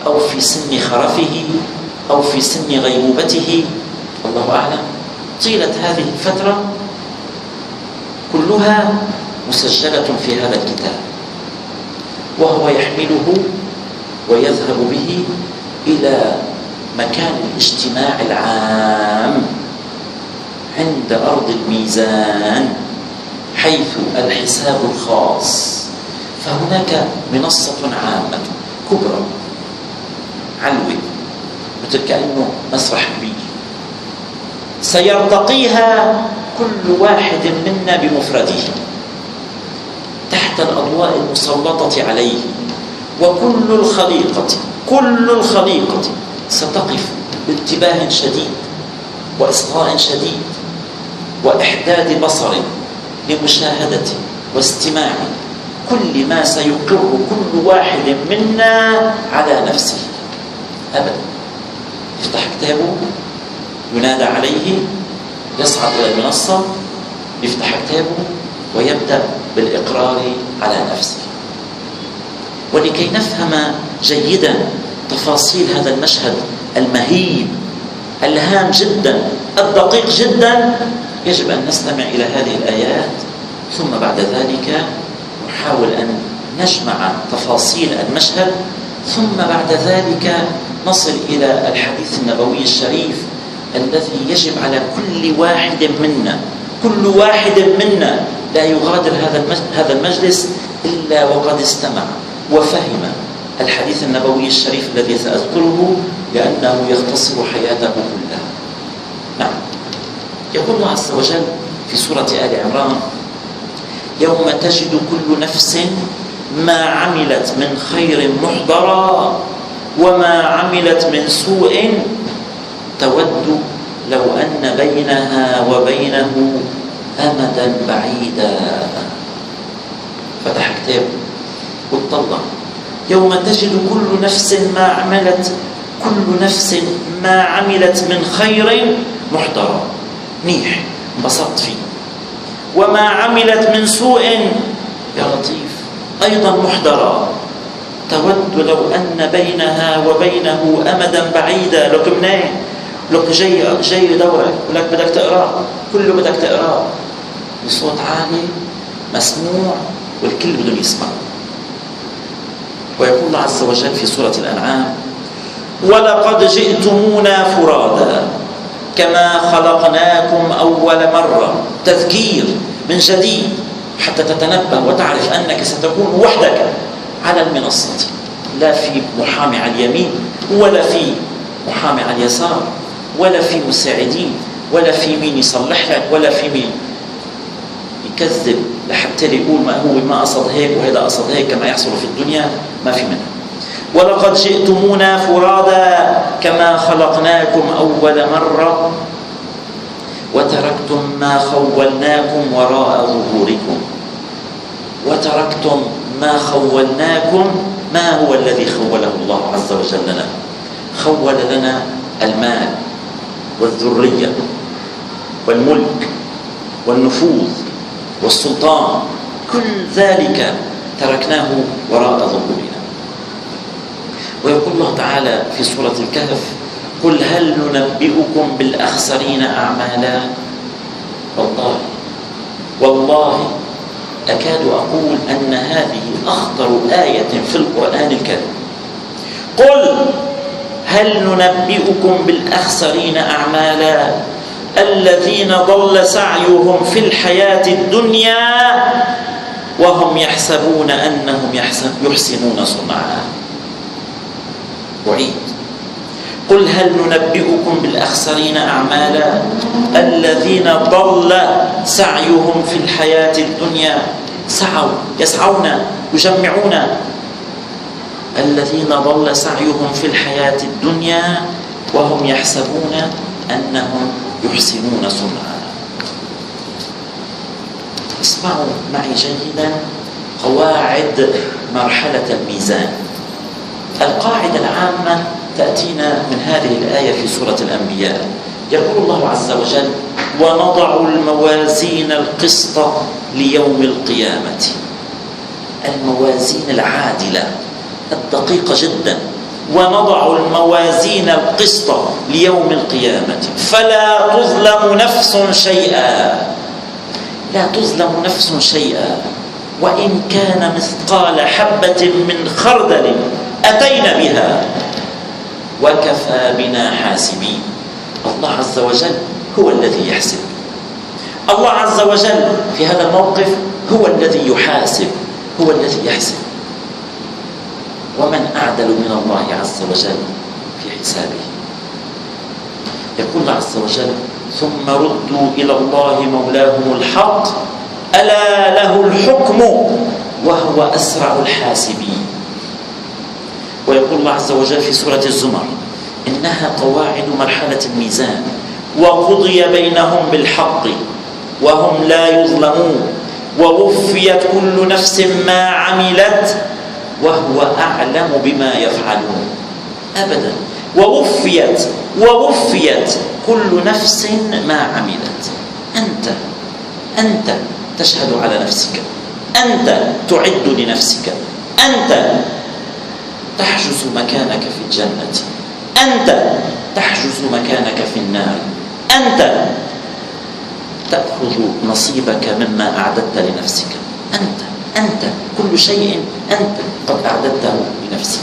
أو في سن خرفه أو في سن غيبوبته، الله أعلم. طيلة هذه الفترة كلها مسجلة في هذا الكتاب، وهو يحمله ويذهب به إلى مكان الاجتماع العام عند أرض الميزان، حيث الحساب الخاص. فهناك منصة عامة كبرى علوة، مثل كأنه مسرح كبير، سيرتقيها كل واحد منا بمفرده تحت الأضواء المسلطة عليه، وكل الخليقة ستقف بانتباه شديد وإصغاء شديد وإحداد بصر لمشاهدة واستماع كل ما سيقر كل واحد منا على نفسه. أبدا. يفتح كتابه، ينادى عليه، يصعد إلى المنصة، يفتح كتابه ويبدأ بالإقرار على نفسه. ولكي نفهم جيدا تفاصيل هذا المشهد المهيب الهام جدا الدقيق جدا، يجب أن نستمع إلى هذه الآيات، ثم بعد ذلك نحاول أن نجمع تفاصيل المشهد، ثم بعد ذلك نصل إلى الحديث النبوي الشريف الذي يجب على كل واحد منا لا يغادر هذا المجلس إلا وقد استمع وفهم الحديث النبوي الشريف الذي سأذكره، لأنه يختصر حياته كلها. نعم. يقول الله عز وجل في سورة آل عمران: يوم تجد كل نفس ما عملت من خير محضرا وما عملت من سوء تود لو أن بينها وبينه أمدا بعيدا. فتح كتابه واتطلع: يوم تجد كل نفس ما عملت من خير محضرا، منيح انبسطت فيه، وما عملت من سوء يا لطيف أيضا محضرا، تود لو أن بينها وبينه أمدا بعيدا. لك منين؟ لك جاي دورك ولك بدك تقرأ، كله بدك تقرأ بصوت عالي مسموع والكل بدهم يسمعوا. ويقول الله عز وجل في سورة الأنعام: ولقد جئتمونا فرادا كما خلقناكم أول مرة. تذكير من جديد حتى تتنبه وتعرف أنك ستكون وحدك على المنصة، لا في محامي على اليمين ولا في محامي على اليسار ولا في مساعدين ولا في مين يصلح لك ولا في مين يكذب لحتى يقول ما هو ما قصد هيك وهذا قصد هيك كما يحصل في الدنيا، ما في منها. ولقد جئتمونا فرادا كما خلقناكم أول مرة وتركتم ما خولناكم وراء ظهوركم. وتركتم ما خولناكم، ما هو الذي خوله الله عز وجل لنا؟ خول لنا المال والذرية والملك والنفوذ والسلطان، كل ذلك تركناه وراء ظهورنا. ويقول الله تعالى في سورة الكهف: قل هل ننبئكم بالأخسرين أعمالا. والله أكاد أقول أن هذه أخطر آية في القرآن الكريم. قل هل ننبئكم بالأخسرين أعمالا الذين ضل سعيهم في الحياة الدنيا وهم يحسبون أنهم يحسنون صنعا. أعيد: قل هل ننبئكم بالأخسرين أعمالا الذين ضل سعيهم في الحياة الدنيا. يسعون يجمعون. الذين ضل سعيهم في الحياة الدنيا وهم يحسبون أنهم يحسنون صنعا. اسمعوا معي جيدا قواعد مرحلة الميزان. القاعدة العامة تأتينا من هذه الآية في سورة الأنبياء. يقول الله عز وجل: ونضع الموازين القسط ليوم القيامة. الموازين العادلة الدقيقة جدا. ونضع الموازين القسط ليوم القيامة فلا تظلم نفس شيئا. لا تظلم نفس شيئا وإن كان مثقال حبة من خردل أتينا بها وكفى بنا حاسبين. الله عز وجل هو الذي يحسب. الله عز وجل في هذا الموقف هو الذي يحاسب، هو الذي يحسب. ومن أعدل من الله عز وجل في حسابه. يقول الله عز وجل: ثم ردوا إلى الله مولاهم الحق ألا له الحكم وهو أسرع الحاسبين. ويقول الله عز وجل في سورة الزمر: إنها قواعد مرحلة الميزان وقضي بينهم بالحق وهم لا يظلمون ووفيت كل نفس ما عملت وهو أعلم بما يفعلون. أبدا. ووفيت كل نفس ما عملت. أنت تشهد على نفسك، أنت تعد لنفسك، أنت تحجز مكانك في الجنة، أنت تحجز مكانك في النار، أنت تأخذ نصيبك مما أعددت لنفسك. أنت كل شيء أنت قد أعددته لنفسك.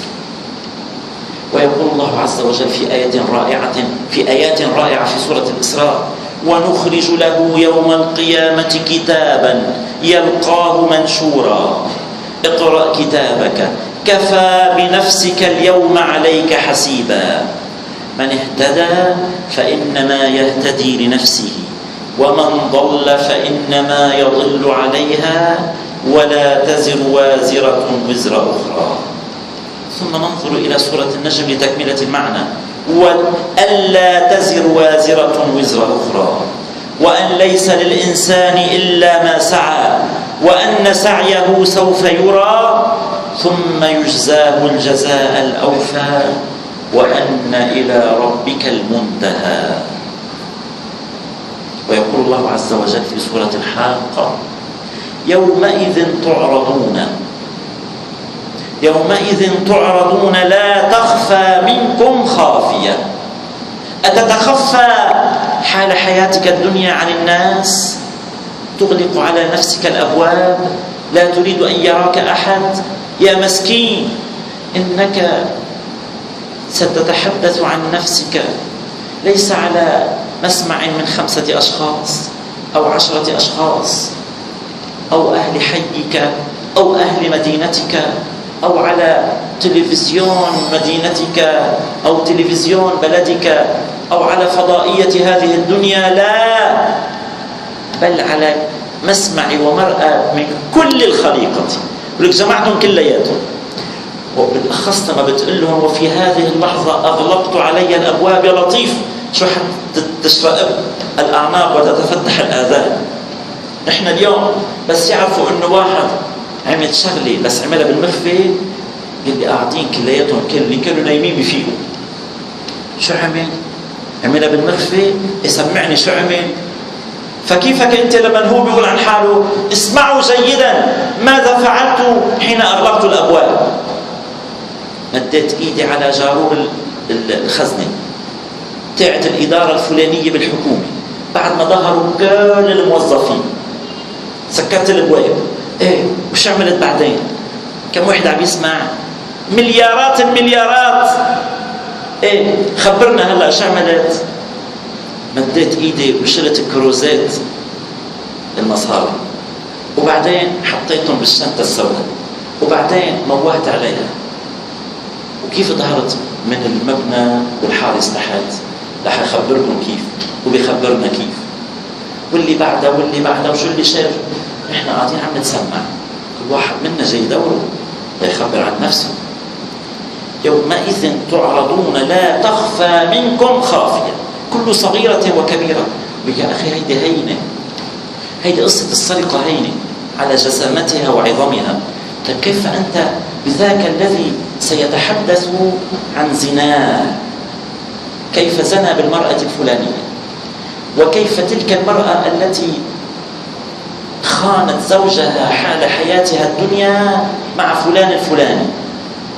ويقول الله عز وجل في آيات رائعة في سورة الإسراء: ونخرج له يوم القيامة كتابا يلقاه منشورا اقرأ كتابك كفى بنفسك اليوم عليك حسيبا من اهتدى فإنما يهتدي لنفسه ومن ضل فإنما يضل عليها ولا تزر وازرة وزر أخرى. ثم ننظر إلى سورة النجم لتكملة المعنى: وألا تزر وازرة وزر أخرى وأن ليس للإنسان إلا ما سعى وأن سعيه سوف يرى ثم يجزاه الجزاء الأوفى وأن إلى ربك المنتهى. ويقول الله عز وجل في سورة الحاقة: يومئذ تعرضون لا تخفى منكم خافية. أتتخفى حال حياتك الدنيا عن الناس؟ تغلق على نفسك الأبواب، لا تريد أن يراك أحد؟ يا مسكين، إنك ستتحدث عن نفسك ليس على مسمع من 5 أشخاص أو 10 أشخاص أو أهل حيك أو أهل مدينتك أو على تلفزيون مدينتك أو تلفزيون بلدك أو على فضائية هذه الدنيا، لا، بل على مسمع ومرأة من كل الخليقة. ولك جمعتهم كلياتهم، وبالأخص لما بتقول لهم: وفي هذه اللحظة أغلقت علي الأبواب يا لطيف، شو تشرئب الأعناق وتتفتح الآذان. نحن اليوم بس يعرفوا إنه واحد عمل شغلة بس عملها بالمخفى، اللي قاعدين كلياتهم اللي كانوا نايمين بفيقوا. شو عملها بالمخفى؟ يسمعني شو عمل؟ فكيفك أنت لما هو بيقول عن حاله: اسمعوا جيدا ماذا فعلت حين أغلقت الأبواب؟ مديت إيدي على جارور الخزنة تاعت الإدارة الفلانية بالحكومة، بعد ما ظهروا كل الموظفين سكرت الابواب. ايه وش عملت بعدين؟ كم واحد عم يسمع؟ مليارات المليارات. ايه خبرنا هلا شو عملت؟ مديت ايدي وشلت كروزات المصاري، وبعدين حطيتهم بالشنطه السوداء، وبعدين موهت عليها. وكيف ظهرت من المبنى والحارس تحت؟ رح يخبركم كيف وبيخبرنا كيف، واللي بعده واللي بعده وشو اللي شاف. احنا قاعدين عم نتسمع، كل واحد منا جاي دوره ليخبر عن نفسه. يومئذ تعرضون لا تخفى منكم خافية، كل صغيرة وكبيرة. ويا أخي هيدي هينة، هيدي قصة السرقة هينة على جسامتها وعظمها. طيب كيف أنت بذاك الذي سيتحدث عن زناه؟ كيف زنى بالمرأة الفلانية، وكيف تلك المرأة التي خانت زوجها حال حياتها الدنيا مع فلان الفلاني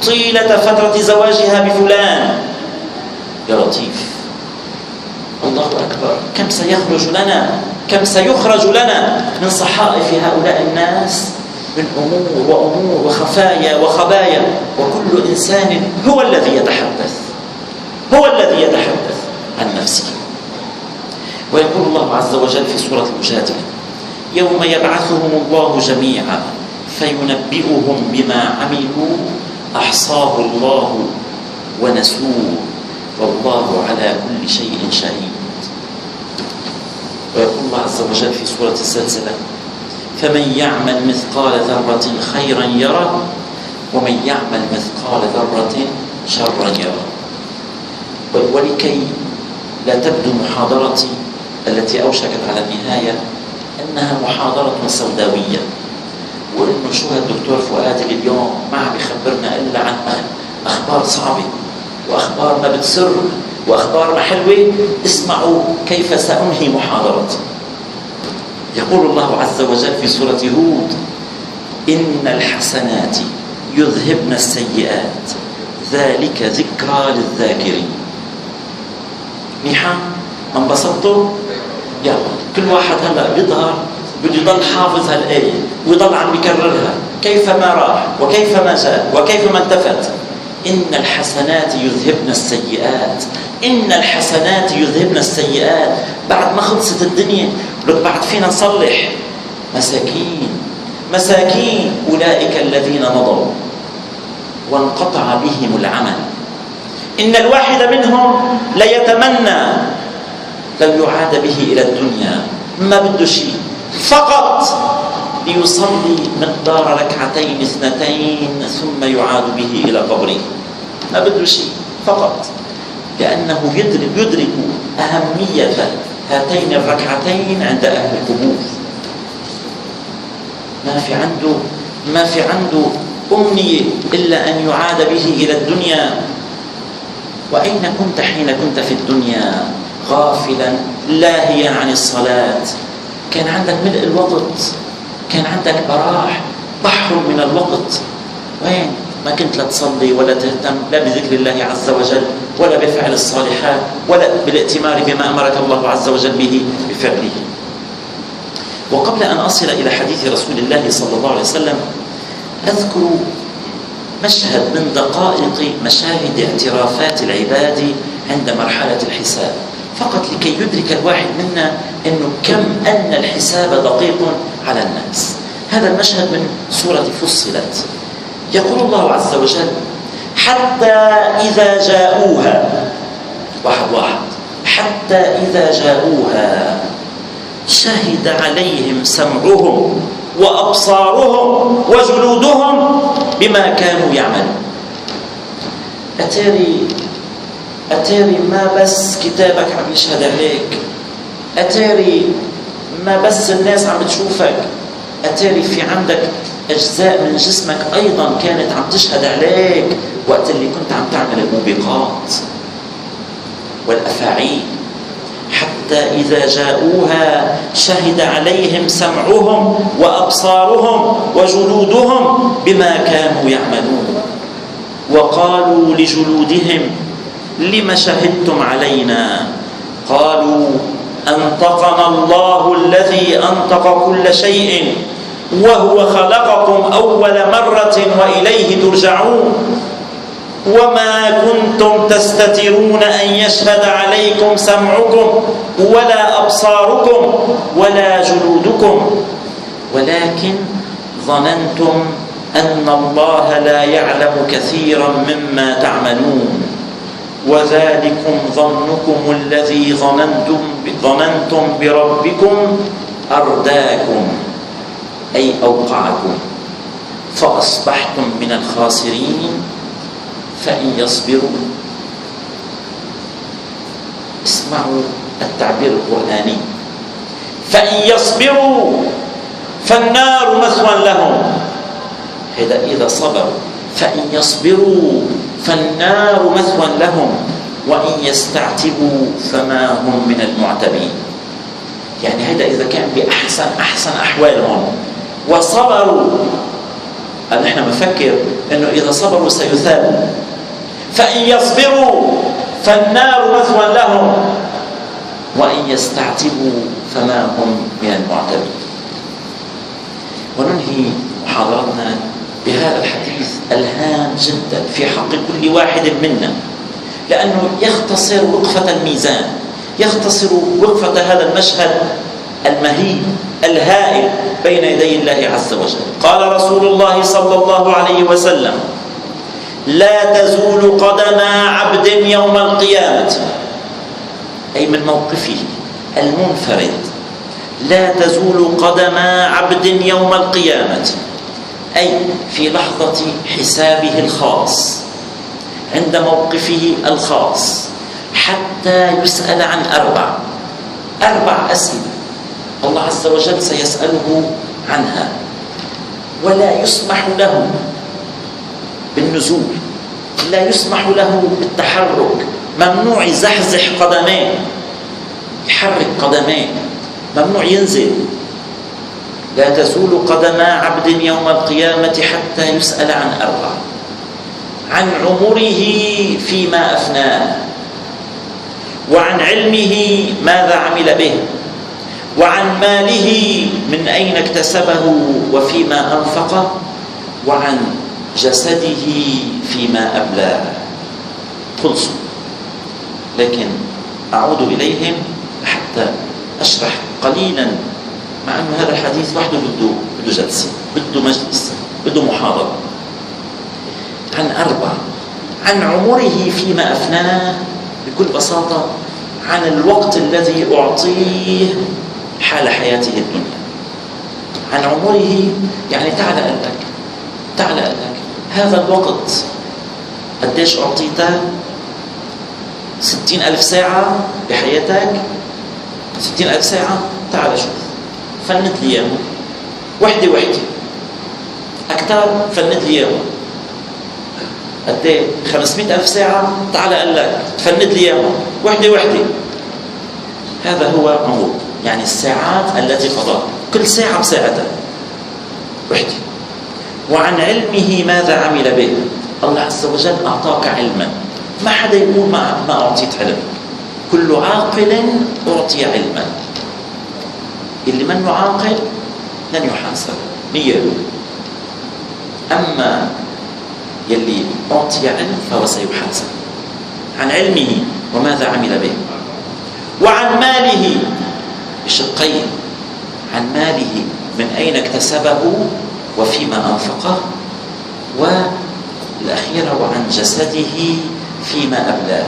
طيلة فترة زواجها بفلان. يا لطيف، الله أكبر، كم سيخرج لنا من صحائف هؤلاء الناس من أمور وأمور وخفايا وخبايا، وكل إنسان هو الذي يتحدث عن نفسه. ويقول الله عز وجل في سورة المجادلة: يوم يبعثهم الله جميعا فينبئهم بما عملوا أحصاه الله ونسوه والله على كل شيء شهيد. ويقول الله عز وجل في سورة الزلزلة: فمن يعمل مثقال ذرة خيرا يره ومن يعمل مثقال ذرة شرا يره. ولكي لا تبدو محاضرتي التي أوشكت على النهاية أنها محاضرة سوداوية، وإنه شو هالدكتور فؤاد اليوم ما عم يخبرنا إلا عن أخبار صعبة وأخبار ما بتسر وأخبار ما حلوة، اسمعوا كيف سأنهي محاضرتي. يقول الله عز وجل في سورة هود: إن الحسنات يذهبن السيئات ذلك ذكرى للذاكرين. منيحة؟ ما انبسطتوا؟ يلا كل واحد هلا بيظهر بده يضل حافظ هالآية ويضل عم يكررها كيف ما راح وكيف ما جاء وكيف ما التفت. إن الحسنات يذهبن السيئات، إن الحسنات يذهبن السيئات. بعد ما خلصت الدنيا لك بعد فينا نصلح. مساكين أولئك الذين مضوا وانقطع بهم العمل. إن الواحد منهم ليتمنى لو يعاد به إلى الدنيا، ما بده شيء فقط ليصلي مقدار ركعتين 2 ثم يعاد به إلى قبره. ما بده شيء فقط، لأنه يدرك أهمية هاتين الركعتين عند أهل القبور. ما في عنده أمنية إلا أن يعاد به إلى الدنيا. وأين كنت حين كنت في الدنيا؟ غافلا لاهيا عن الصلاة. كان عندك ملء الوقت، كان عندك براح بحر من الوقت. وين؟ ما كنت لا تصلي ولا تهتم لا بذكر الله عز وجل ولا بفعل الصالحات ولا بالائتمار بما أمرك الله عز وجل به بفعله. وقبل أن أصل إلى حديث رسول الله صلى الله عليه وسلم أذكر مشهد من دقائق مشاهد اعترافات العباد عند مرحلة الحساب، فقط لكي يدرك الواحد منا أنه كم أن الحساب دقيق على الناس. هذا المشهد من سورة فصلت. يقول الله عز وجل: حتى إذا جاءوها، واحد حتى إذا جاءوها شهد عليهم سمعهم وأبصارهم وجلودهم بما كانوا يعملون. أتاري ما بس كتابك عم يشهد عليك، أتاري ما بس الناس عم تشوفك، أتاري في عندك أجزاء من جسمك أيضا كانت عم تشهد عليك وقت اللي كنت عم تعمل الموبقات والأفاعيل. حتى إذا جاءوها شهد عليهم سمعهم وأبصارهم وجلودهم بما كانوا يعملون. وقالوا لجلودهم: لم شهدتم علينا؟ قالوا أنطقنا الله الذي أنطق كل شيء وهو خلقكم أول مرة وإليه ترجعون وما كنتم تستترون أن يشهد عليكم سمعكم ولا أبصاركم ولا جلودكم ولكن ظننتم أن الله لا يعلم كثيرا مما تعملون وذلكم ظنكم الذي ظننتم بربكم أرداكم أي أوقعكم فأصبحتم من الخاسرين فإن يصبروا. اسمعوا التعبير القرآني، فإن يصبروا فالنار مثوى لهم. هذا إذا صبروا، فإن يصبروا فالنار مثوى لهم وإن يستعتبوا فما هم من المعتبين. يعني هذا إذا كان بأحسن أحوالهم وصبروا. نحن بنفكر أنه إذا صبروا سيثابوا. فإن يصبروا فالنار مثوى لهم وإن يستعتبوا فما هم من المعتبين. وننهي محاضرتنا بهذا الحديث الهام جدا في حق كل واحد منا، لأنه يختصر وقفة الميزان، يختصر وقفة هذا المشهد المهيب الهائل بين يدي الله عز وجل. قال رسول الله صلى الله عليه وسلم: لا تزول قدم عبد يوم القيامة، أي من موقفه المنفرد، لا تزول قدم عبد يوم القيامة، أي في لحظة حسابه الخاص، عند موقفه الخاص، حتى يسأل عن أربع أسئلة الله عز وجل سيسأله عنها، ولا يسمح له بالنزول، لا يسمح له بالتحرك، ممنوع يزحزح قدميه، يحرك قدميه، ممنوع ينزل. لا تزول قدم عبد يوم القيامة حتى يسأل عن عن عمره فيما أفناه، وعن علمه ماذا عمل به، وعن ماله من أين اكتسبه وفيما أنفقه، وعن جسده فيما أبلاه. خلصوا. لكن أعود إليهم حتى أشرح قليلا، مع أن هذا الحديث وحده بده جلسة، بده مجلس، بده محاضرة. عن عن عمره فيما أفناه، بكل بساطة عن الوقت الذي أعطيه حال حياته الدنيا. عن عمره يعني تعال قال لك هذا الوقت قديش أعطيته؟ 60,000 ساعة بحياتك، 60,000 ساعة. تعال شوف، فنت لي إياه وحدة أكثر، فنت لي إياه قد ايه؟ 500,000 ساعة. تعال قال لك فند لي اياهم وحده. هذا هو عمره، يعني الساعات التي قضاها، كل ساعة بساعتها وحده. وعن علمه ماذا عمل به، الله عز وجل أعطاك علما، ما حدا يقول ما أعطيت علم، كل عاقل أعطي علما، اللي منه عاقل لن يحاسب نيته، أما يلي أعطي علم فهو سيحاسب. عن علمه وماذا عمل به، وعن ماله بشقين، عن ماله من أين اكتسبه وفيما أنفقه، والأخيرة وعن جسده فيما أبلاه.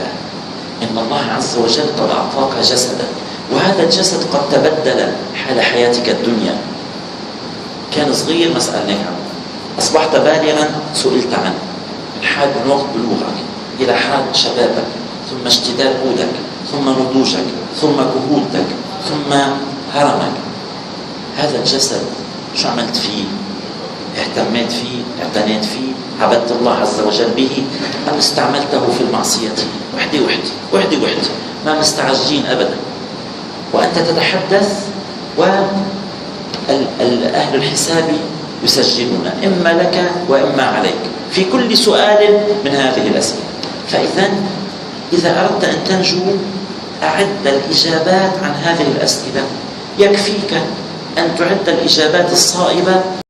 إن الله عز وجل قد أعطاك جسدا، وهذا الجسد قد تبدل حال حياتك الدنيا. كان صغير ما سألناك عنه، أصبحت بالغا سئلت عنه، من وقت بلوغك إلى حال شبابك، ثم اشتداد عودك، ثم نضوجك، ثم كهولتك، ثم هرمك. هذا الجسد شو عملت فيه؟ اهتميت فيه، اعتنيت فيه، عبدت الله عز وجل به، أم استعملته في المعصية؟ وحدي ما مستعجين أبدا. وأنت تتحدث وأهل الحساب يسجلون، إما لك وإما عليك في كل سؤال من هذه الأسئلة. فإذا إذا أردت أن تنجو أعد الإجابات عن هذه الأسئلة. يكفيك أن تعد الإجابات الصائبة